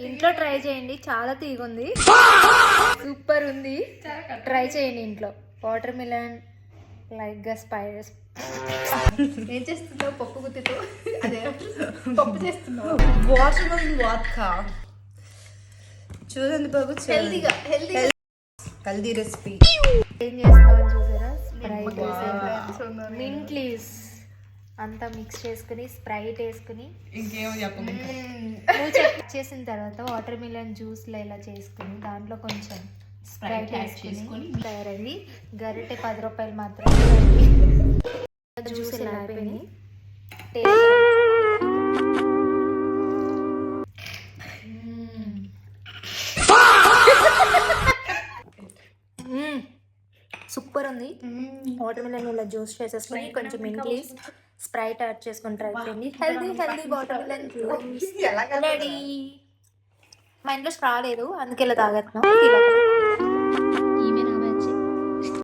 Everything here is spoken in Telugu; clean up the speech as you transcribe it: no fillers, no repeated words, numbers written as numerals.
ఇంట్లో ట్రై చేయండి, చాలా తీగుంది, సూపర్ ఉంది. ట్రై చేయండి ఇంట్లో. వాటర్ మిలన్ లైట్ గా స్పైస్. ఏం చేస్తున్నావు? పప్పు గుత్తితో అదే పప్పు చేస్తున్నావు. వాటర్ వాట్కా చూడండి బాబు, హెల్దీగా హెల్దీ రెసిపీ. ఏం చేస్తామని చూసారా? స్ప్రైట్, మింట్ లీవ్స్ అంతా మిక్స్ చేసుకుని, స్ప్రైట్ వేసుకుని, ఇంకేమో చెప్పండి. చేసిన తర్వాత వాటర్ మిలన్ జ్యూస్లో ఇలా చేసుకుని దాంట్లో కొంచెం స్ప్రైట్ వేసుకుని తయారైంది. గరిటె 10 రూపాయలు మాత్రమే. జ్యూస్ ఇలా అయిపోయింది. సూపర్ ఉంది. వాటర్ మిలన్ ఇలా జ్యూస్ చేసేసుకుని కొంచెం ఇంగ్లీ స్ప్రైట్ యాడ్ చేసుకుని ట్రై చేయండి. Healthy water melon juice ready. మా ఇంట్లో స్ట్రా లేదు, అందుకే ఇలా తాగేస్తున్నాం.